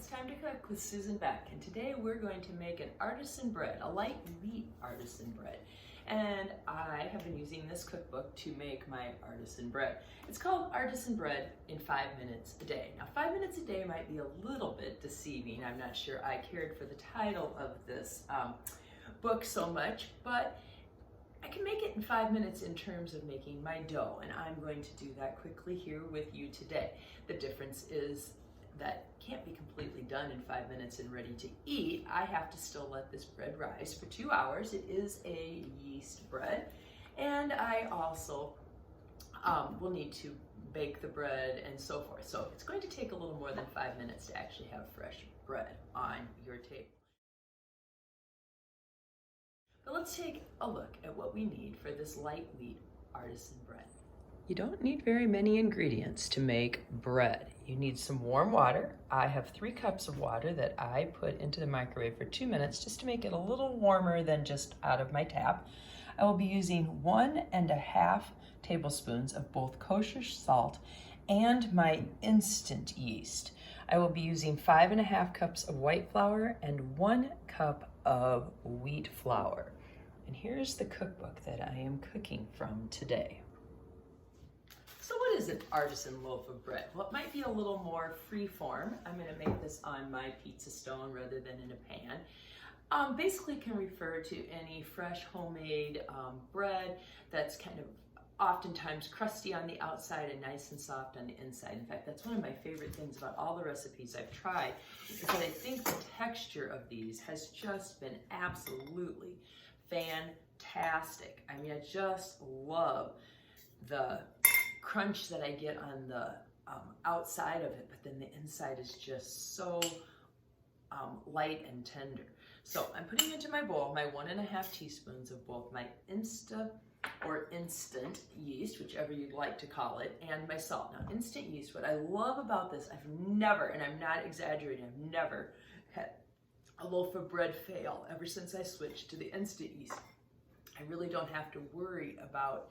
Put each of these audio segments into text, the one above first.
It's time to cook with Susan Beck, and today we're going to make an artisan bread, a light wheat artisan bread. And I have been using this cookbook to make my artisan bread. It's called Artisan Bread in 5 minutes a day. Now 5 minutes a day might be a little bit deceiving. I'm not sure I cared for the title of this book so much, but I can make it in 5 minutes in terms of making my dough, and I'm going to do that quickly here with you today. The difference is that can't be completely done in 5 minutes and ready to eat. I have to still let this bread rise for 2 hours. It is a yeast bread, and I also will need to bake the bread and so forth. So it's going to take a little more than 5 minutes to actually have fresh bread on your table. But let's take a look at what we need for this light wheat artisan bread. You don't need very many ingredients to make bread. You need some warm water. I have 3 cups of water that I put into the microwave for 2 minutes just to make it a little warmer than just out of my tap. I will be using 1.5 tablespoons of both kosher salt and my instant yeast. I will be using 5.5 cups of white flour and 1 cup of wheat flour. And here's the cookbook that I am cooking from today. So what is an artisan loaf of bread? Well, it might be a little more freeform. I'm going to make this on my pizza stone rather than in a pan. Basically can refer to any fresh homemade bread that's kind of oftentimes crusty on the outside and nice and soft on the inside. In fact, that's one of my favorite things about all the recipes I've tried, is that I think the texture of these has just been absolutely fantastic. I mean, I just love the crunch that I get on the outside of it, but then the inside is just so light and tender. So I'm putting into my bowl my 1.5 teaspoons of both my instant yeast, whichever you'd like to call it, and my salt. Now, instant yeast, what I love about this, I've never, and I'm not exaggerating, I've never had a loaf of bread fail ever since I switched to the instant yeast. I really don't have to worry about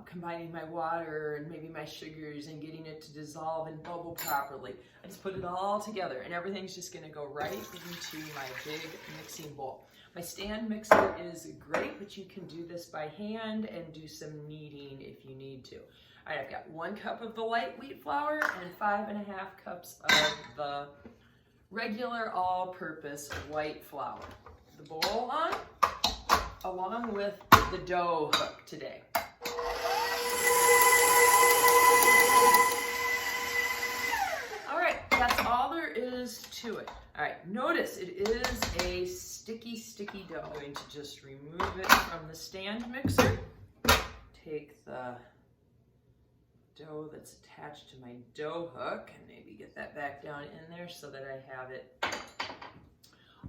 combining my water and maybe my sugars and getting it to dissolve and bubble properly. I just put it all together and everything's just gonna go right into my big mixing bowl. My stand mixer is great, but you can do this by hand and do some kneading if you need to. All right, I've got 1 cup of the light wheat flour and 5.5 cups of the regular all-purpose white flour. The bowl on, along with the dough hook today. That's all there is to it. All right, notice it is a sticky dough. I'm going to just remove it from the stand mixer. Take the dough that's attached to my dough hook and maybe get that back down in there so that I have it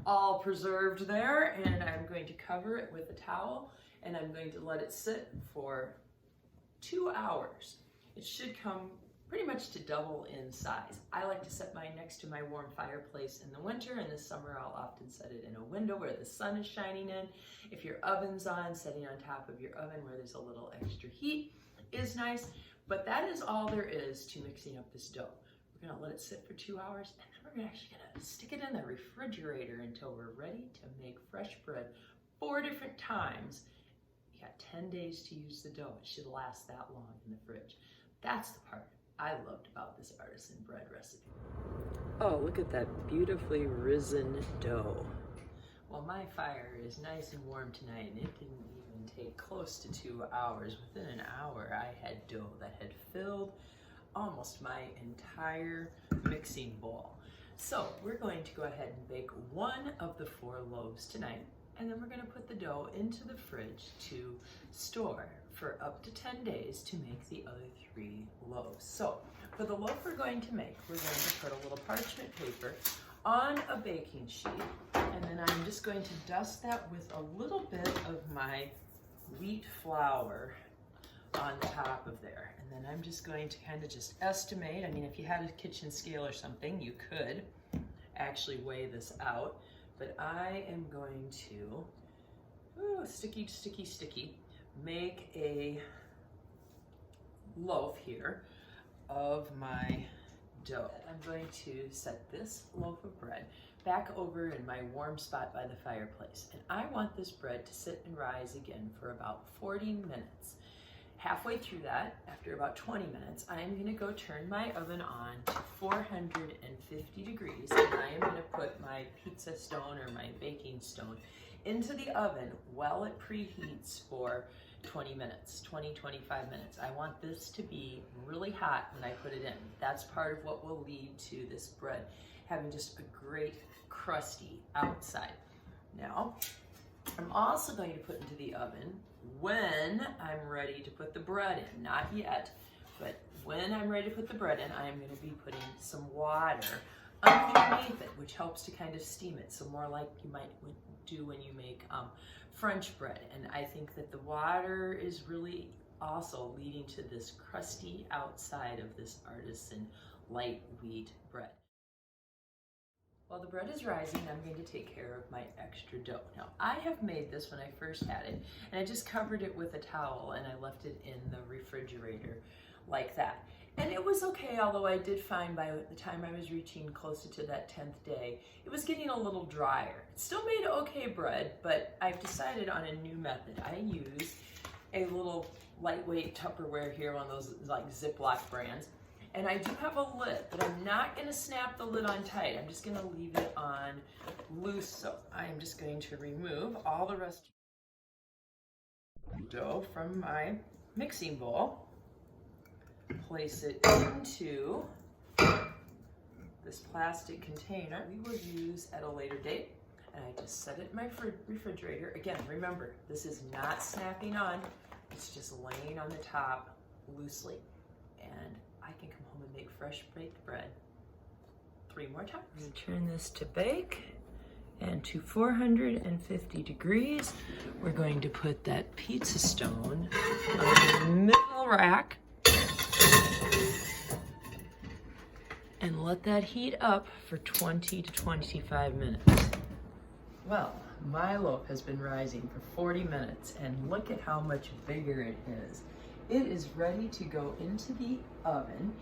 all preserved there. And I'm going to cover it with a towel and I'm going to let it sit for 2 hours. It should come pretty much to double in size. I like to set mine next to my warm fireplace in the winter. In the summer, I'll often set it in a window where the sun is shining in. If your oven's on, setting on top of your oven where there's a little extra heat is nice. But that is all there is to mixing up this dough. We're gonna let it sit for 2 hours, and then we're actually gonna stick it in the refrigerator until we're ready to make fresh bread 4 different times. You got 10 days to use the dough. It should last that long in the fridge. That's the part I loved about this artisan bread recipe. Oh, look at that beautifully risen dough. Well, my fire is nice and warm tonight, and it didn't even take close to 2 hours. Within an hour, I had dough that had filled almost my entire mixing bowl. So we're going to go ahead and bake 1 of the 4 loaves tonight, and then we're going to put the dough into the fridge to store for up to 10 days to make the other 3 loaves. So for the loaf we're going to make, we're going to put a little parchment paper on a baking sheet, and then I'm just going to dust that with a little bit of my wheat flour on top of there. And then I'm just going to kind of just estimate. I mean, if you had a kitchen scale or something, you could actually weigh this out, but I am going to, sticky, make a loaf here of my dough. I'm going to set this loaf of bread back over in my warm spot by the fireplace. And I want this bread to sit and rise again for about 40 minutes. Halfway through that, after about 20 minutes, I'm gonna go turn my oven on to 450 degrees, and I am gonna put my pizza stone or my baking stone into the oven while it preheats for 20 minutes, 25 minutes. I want this to be really hot when I put it in. That's part of what will lead to this bread having just a great crusty outside. Now, I'm also going to put into the oven when I'm ready to put the bread in. Not yet, but when I'm ready to put the bread in, I am going to be putting some water underneath it, which helps to kind of steam it. So more like you might do when you make French bread. And I think that the water is really also leading to this crusty outside of this Artisan light wheat bread. While the bread is rising, I'm going to take care of my extra dough. Now, I have made this when I first had it, and I just covered it with a towel and I left it in the refrigerator like that. And it was okay, although I did find by the time I was reaching closer to that 10th day, it was getting a little drier. It still made okay bread, but I've decided on a new method. I use a little lightweight Tupperware here, one of those like Ziploc brands. And I do have a lid, but I'm not gonna snap the lid on tight. I'm just gonna leave it on loose. So I am just going to remove all the rest of the dough from my mixing bowl. Place it into this plastic container we will use at a later date. And I just set it in my refrigerator. Again, remember, this is not snapping on. It's just laying on the top loosely. And I can come home and make fresh baked bread 3 more times. I'm gonna turn this to bake, and to 450 degrees. We're going to put that pizza stone on the middle rack and let that heat up for 20 to 25 minutes. Well, my loaf has been rising for 40 minutes, and look at how much bigger it is. It is ready to go into the oven,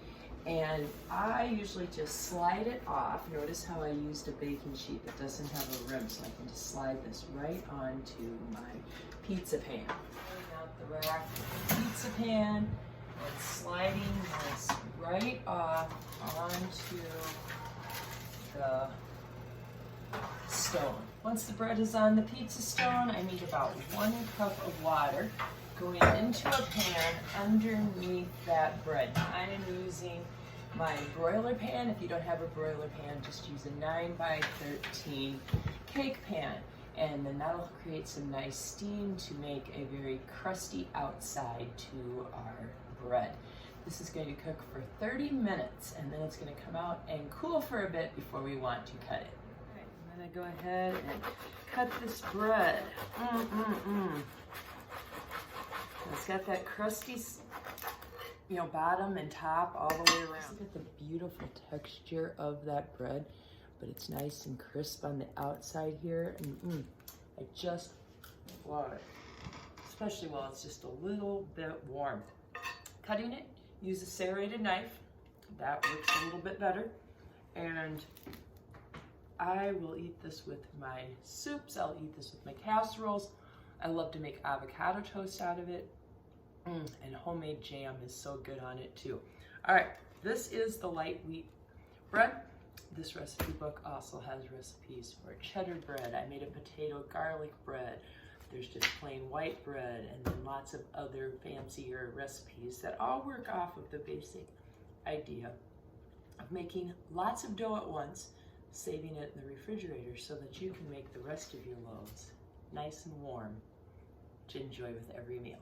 and I usually just slide it off. Notice how I used a baking sheet that doesn't have a rim, so I can just slide this right onto my pizza pan. Pulling out the rack with the pizza pan and sliding this right off onto the stone. Once the bread is on the pizza stone, I need about 1 cup of water going into a pan underneath that bread. I am using my broiler pan. If you don't have a broiler pan, just use a 9 by 13 cake pan, and then that'll create some nice steam to make a very crusty outside to our bread. This is going to cook for 30 minutes, and then it's going to come out and cool for a bit before we want to cut it. All right, I'm going to go ahead and cut this bread. It's got that crusty, bottom and top all the way around. Look at the beautiful texture of that bread, but it's nice and crisp on the outside here. And I just love it, especially while it's just a little bit warm. Cutting it, use a serrated knife. That works a little bit better. And I will eat this with my soups. I'll eat this with my casseroles. I love to make avocado toast out of it. And homemade jam is so good on it too. All right, this is the light wheat bread. This recipe book also has recipes for cheddar bread. I made a potato garlic bread. There's just plain white bread, and then lots of other fancier recipes that all work off of the basic idea of making lots of dough at once, saving it in the refrigerator so that you can make the rest of your loaves nice and warm to enjoy with every meal.